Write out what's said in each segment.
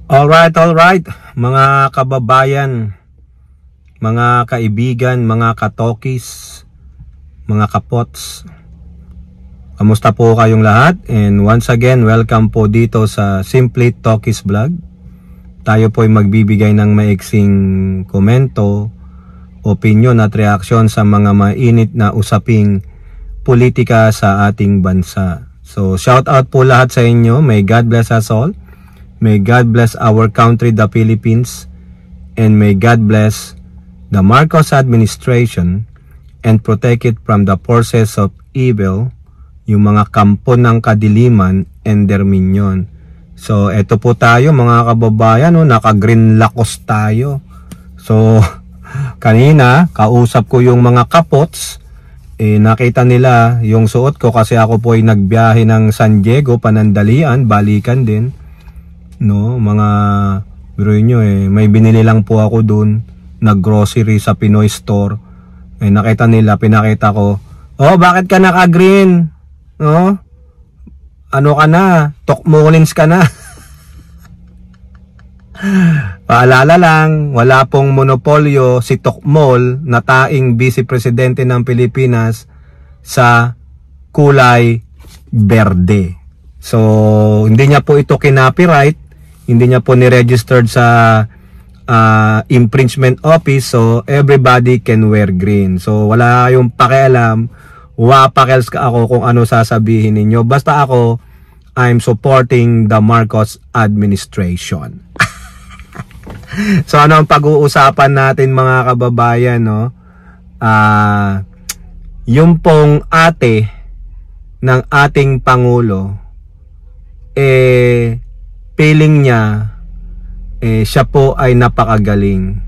Alright, mga kababayan, mga kaibigan, mga katokis, mga kapots. Kamusta po kayong lahat? And once again, welcome po dito sa Simply Tokis Vlog. Tayo po ay magbibigay ng maiksing komento, opinion at reaksyon sa mga mainit na usaping politika sa ating bansa. So shout out po lahat sa inyo. May God bless us all. May God bless our country, the Philippines, and may God bless the Marcos administration and protect it from the forces of evil, yung mga kampo ng kadiliman and their minion. So, eto po tayo mga kababayan, naka-green lakos tayo. So, kanina, kausap ko yung mga kapots, nakita nila yung suot ko kasi ako po ay nagbiyahe ng San Diego, panandalian, balikan din. No, mga biro nyo may binili lang po ako dun, nag-grocery sa Pinoy store. Nakita nila, pinakita ko, oh, bakit ka naka-green? No? Ano ka na? Tokmolins ka na. Paalala lang, wala pong monopolyo si Tokmol na taing Vice Presidente ng Pilipinas sa kulay berde. So, hindi niya po ito kinopyright, hindi niya po ni-registered sa infringement office, so everybody can wear green. So, wala yung pakialam, wapakels ka ako kung ano sasabihin ninyo. Basta ako, I'm supporting the Marcos administration. So, ano ang pag-uusapan natin mga kababayan, no? Yung pong ate ng ating Pangulo, feeling niya, siya po ay napakagaling.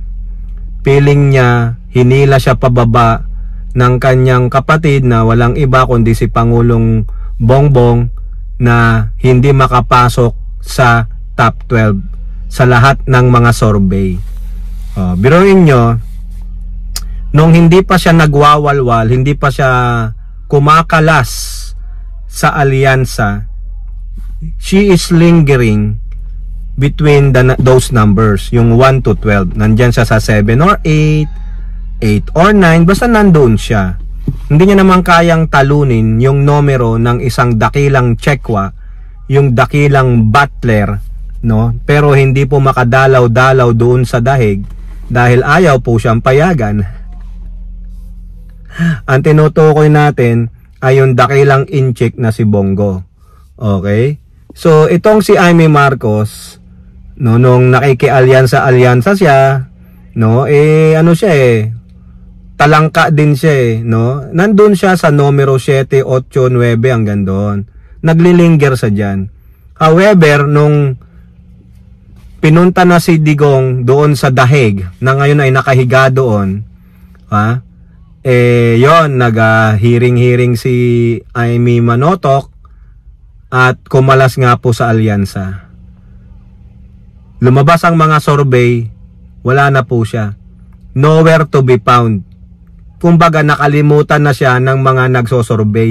Feeling niya, hinila siya pababa ng kanyang kapatid na walang iba kundi si Pangulong Bongbong na hindi makapasok sa top 12 sa lahat ng mga survey. Biruin nyo, nung hindi pa siya nagwawalwal, hindi pa siya kumakalas sa alyansa, she is lingering between those numbers, yung 1 to 12. Nandyan siya sa 7 or 8, 8 or 9, basta nandoon siya. Hindi niya naman kayang talunin yung numero ng isang dakilang Chekwa, yung dakilang Butler, no? Pero hindi po makadalaw-dalaw doon sa dahig dahil ayaw po siyang payagan. Ang tinutukoy natin ay yung dakilang inchik na si Bongo. Okay? So, itong si Amy Marcos, no, nung nakikialyansa siya, no, ano siya talangka din siya no. Nandun siya sa numero 7, 8, 9 hanggang doon. Naglilinger sa diyan. However, nung pinunta na si Digong doon sa dahig, na ngayon ay nakahiga doon, yon, nag-hearing si Amy Manotok, at kumalas nga po sa alyansa. Lumabas ang mga survey, wala na po siya. Nowhere to be found. Kumbaga nakalimutan na siya ng mga nagsosurvey.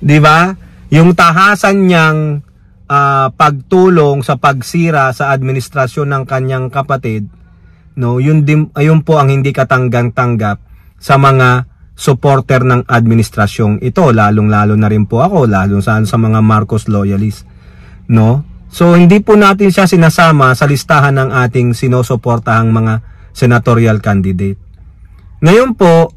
Di ba? Yung tahasan niyang pagtulong sa pagsira sa administrasyon ng kanyang kapatid, no, ayun po ang hindi katanggang-tanggap sa mga supporter ng administrasyong ito, lalong-lalo na rin po ako, lalo sa mga Marcos loyalist, no? So hindi po natin siya sinasama sa listahan ng ating sinusuportahang mga senatorial candidate. Ngayon po,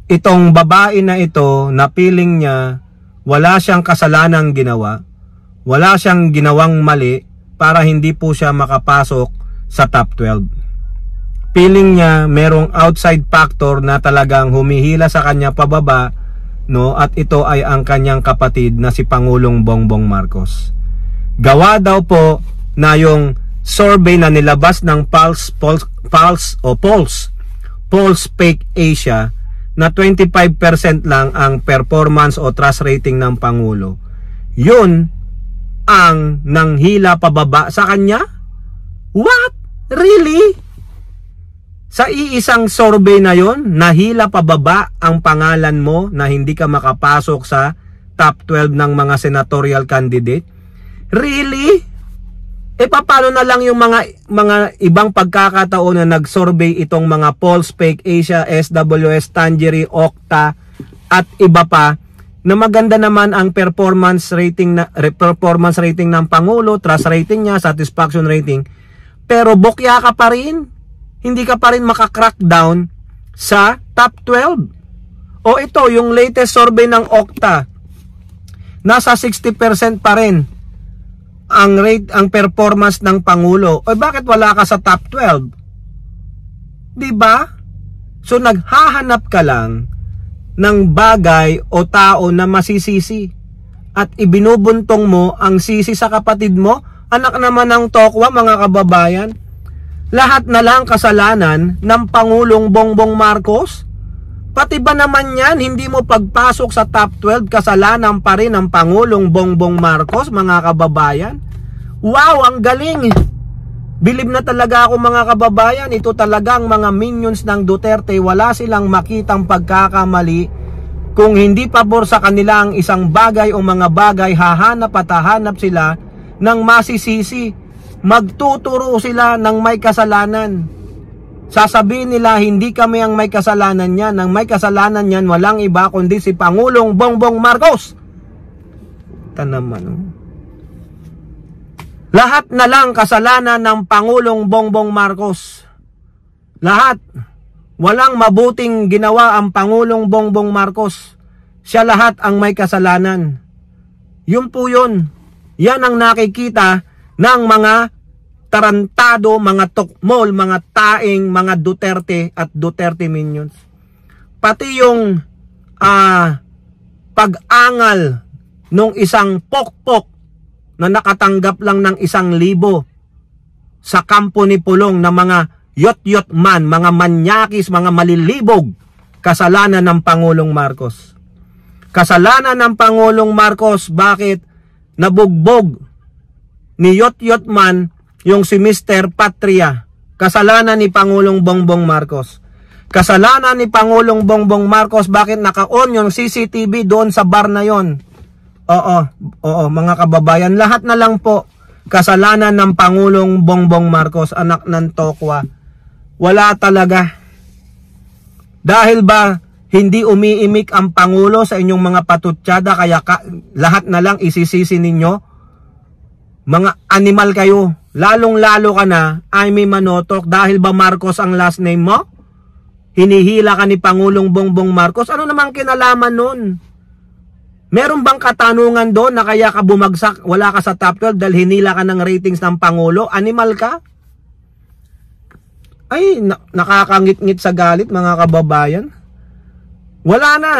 itong babae na ito, na feeling niya wala siyang kasalanang ginawa, wala siyang ginawang mali para hindi po siya makapasok sa top 12. Feeling niya merong outside factor na talagang humihila sa kanya pababa, no, at ito ay ang kanyang kapatid na si Pangulong Bongbong Marcos. Gawa daw po na yung survey na nilabas ng Pulse Fake Asia na 25% lang ang performance o trust rating ng Pangulo. Yun ang nanghila pababa sa kanya? What? Really? Sa iisang survey na yon, nahila pababa ang pangalan mo na hindi ka makapasok sa top 12 ng mga senatorial candidate. Really? Paano na lang yung mga ibang pagkakataon na nag-survey itong mga Pulse, Fake Asia, SWS, Tangery, Okta at iba pa na maganda naman ang performance rating ng Pangulo, trust rating niya, satisfaction rating. Pero bokya ka pa rin. Hindi ka pa rin maka-crackdown sa top 12. O ito, yung latest survey ng Okta. Nasa 60% pa rin ang performance ng Pangulo. O bakit wala ka sa top 12? 'Di ba? So naghahanap ka lang ng bagay o tao na masisisi at ibinubuntong mo ang sisi sa kapatid mo. Anak naman ng tokwa, mga kababayan. Lahat na lang kasalanan ng Pangulong Bongbong Marcos. Pati ba naman yan, hindi mo pagpasok sa top 12, kasalanan pa rin ng Pangulong Bongbong Marcos, mga kababayan? Wow, ang galing! Bilib na talaga ako, mga kababayan. Ito talagang mga minions ng Duterte, wala silang makitang pagkakamali. Kung hindi pabor sa kanila ang isang bagay o mga bagay, hahanap at hahanap sila ng masisisi. Magtuturo sila ng may kasalanan. Sasabihin nila, hindi kami ang may kasalanan yan. Ang may kasalanan yan, walang iba kundi si Pangulong Bongbong Marcos. Ito naman, oh. Lahat na lang kasalanan ng Pangulong Bongbong Marcos. Lahat. Walang mabuting ginawa ang Pangulong Bongbong Marcos. Siya lahat ang may kasalanan. Yun po yun. Yan ang nakikita ng mga tarantado, mga tukmol, mga taing, mga Duterte at Duterte minions. Pati yung pag-angal nung isang pokpok na nakatanggap lang ng 1,000 sa kampo ni Pulong na mga yot-yot man, mga manyakis, mga malilibog, kasalanan ng Pangulong Marcos. Kasalanan ng Pangulong Marcos, bakit nabugbog ni yot-yot man yung si Mr. Patria? Kasalanan ni Pangulong Bongbong Marcos. Kasalanan ni Pangulong Bongbong Marcos, bakit naka-on yung CCTV doon sa bar na yon? Oo, mga kababayan, lahat na lang po kasalanan ng Pangulong Bongbong Marcos, anak ng tokwa. Wala talaga. Dahil ba hindi umiimik ang Pangulo sa inyong mga patutsada, kaya lahat na lang isisisi ninyo? Mga animal kayo. Lalong-lalo ka na, Aimee Manotoc, dahil ba Marcos ang last name mo? Hinihila ka ni Pangulong Bongbong Marcos. Ano namang kinalaman nun? Meron bang katanungan doon na kaya ka bumagsak, wala ka sa top 12 dahil hinila ka ng ratings ng Pangulo? Animal ka? Ay, nakakangit-ngit sa galit, mga kababayan. Wala na.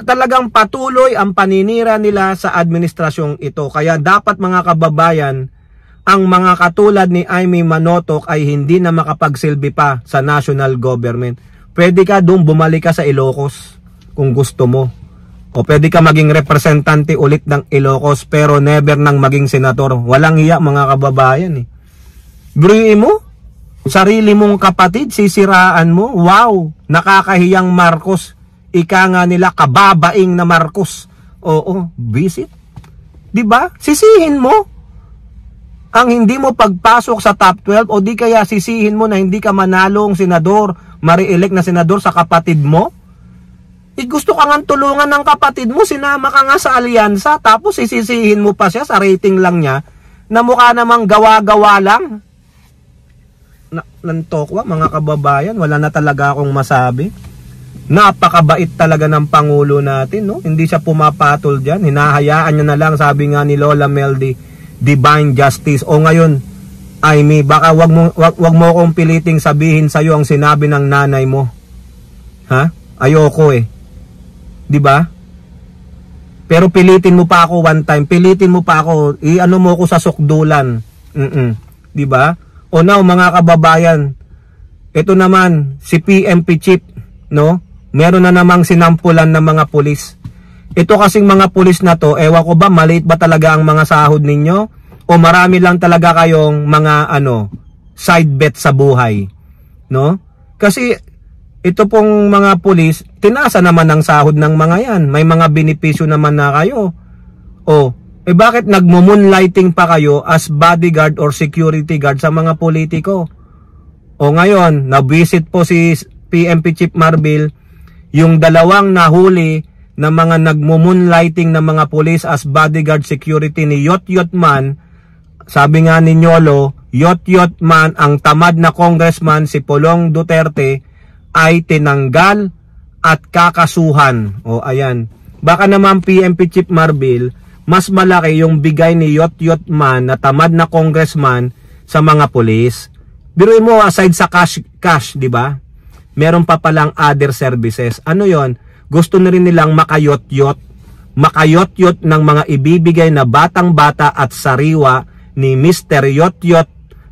Talagang patuloy ang paninira nila sa administrasyong ito. Kaya dapat, mga kababayan, ang mga katulad ni Aimee Manotoc ay hindi na makapagsilbi pa sa national government. Pwede ka doon, bumalik ka sa Ilocos kung gusto mo. O pwede ka maging representante ulit ng Ilocos, pero never nang maging senador. Walang hiya, mga kababayan. Bruin mo? Sarili mong kapatid, sisiraan mo? Wow! Nakakahiyang Marcos. Ika nga nila, kababaing na Marcos. Oo, visit. Diba? Sisihin mo ang hindi mo pagpasok sa top 12, o di kaya sisihin mo na hindi ka manalong senador, ma-re-elect na senador sa kapatid mo? Gusto ka nga tulungan ng kapatid mo, sinama ka nga sa alyansa, tapos isisihin mo pa siya sa rating lang niya, na mukha namang gawa-gawa lang. Nantokwa, mga kababayan, wala na talaga akong masabi. Napakabait talaga ng Pangulo natin, no? Hindi siya pumapatol dyan, hinahayaan niya na lang, sabi nga ni Lola Meldy, divine justice. O ngayon, Aimee, baka wag mo akong piliting sabihin sa'yo ang sinabi ng nanay mo. Ha? Ayoko 'Di ba? Pero pilitin mo pa ako one time, pilitin mo pa ako, i-ano mo ako sa sukdulan. 'Di ba? O now, mga kababayan, ito naman si PMP chief, no? Meron na namang sinampulan ng mga pulis. Ito kasing mga pulis na to, ewan ko ba, maliit ba talaga ang mga sahod ninyo? O marami lang talaga kayong mga side bet sa buhay, no? Kasi ito pong mga pulis, tinasa naman ang sahod ng mga yan. May mga benepisyo naman na kayo. O, Eh bakit nagmo-moonlighting pa kayo as bodyguard or security guard sa mga politiko? O ngayon, na-visit po si PNP Chief Marbil yung dalawang nahuli na mga nagmo-moonlighting na mga police as bodyguard security ni Yot-Yot Man. Sabi nga ni Nyolo, Yot-Yot Man, ang tamad na congressman si Pulong Duterte ay tinanggal at kakasuhan. O ayan, baka naman PNP Chief Marbil, mas malaki yung bigay ni Yot-Yot Man na tamad na congressman sa mga pulis. Biruin mo, aside sa cash, di ba? Meron pa palang other services. Ano yon? Gusto na rin nilang makayot-yot ng mga ibibigay na batang-bata at sariwa ni Mr. Yot-Yot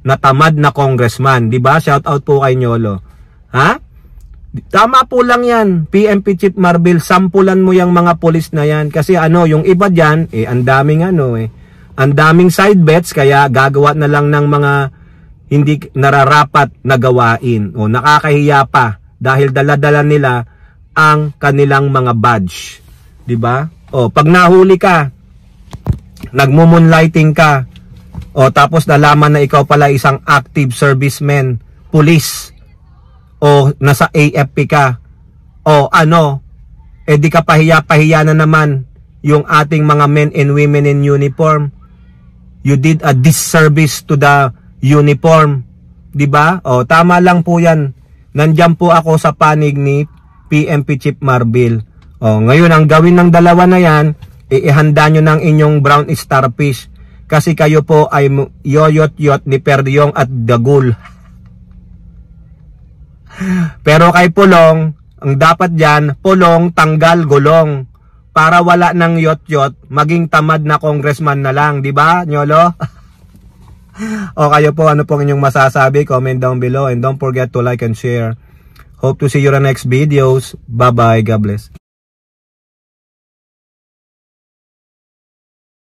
na tamad na congressman. Di ba? Shout out po kay Nyolo. Ha? Tama po lang yan. PNP Chief Marbil, sampulan mo yung mga pulis na yan. Kasi yung iba dyan, ang daming ang daming side bets, kaya gagawa na lang ng mga hindi nararapat na gawain. O nakakahiya pa dahil dala-dala nila ang kanilang mga badge. 'Di ba? O pag nahuli ka, nagmo-moonlighting ka, o tapos nalaman na ikaw pala isang active serviceman, police, o nasa AFP ka, o di ka pahiya na naman yung ating mga men and women in uniform. You did a disservice to the uniform, 'di ba? O tama lang po 'yan. Nandiyan po ako sa panig ni PNP Chief Marbil. O ngayon ang gawin ng dalawa na 'yan, ihanda nyo ng inyong brown starfish kasi kayo po ay yoyot-yot ni Perdiong at Dagul. Pero kay Pulong, ang dapat diyan, Pulong tanggal gulong para wala ng yot-yot, maging tamad na congressman na lang, 'di ba, Nyolo? O kayo po, ano pong inyong masasabi? Comment down below and don't forget to like and share. Hope to see you in the next videos. Bye bye. God bless.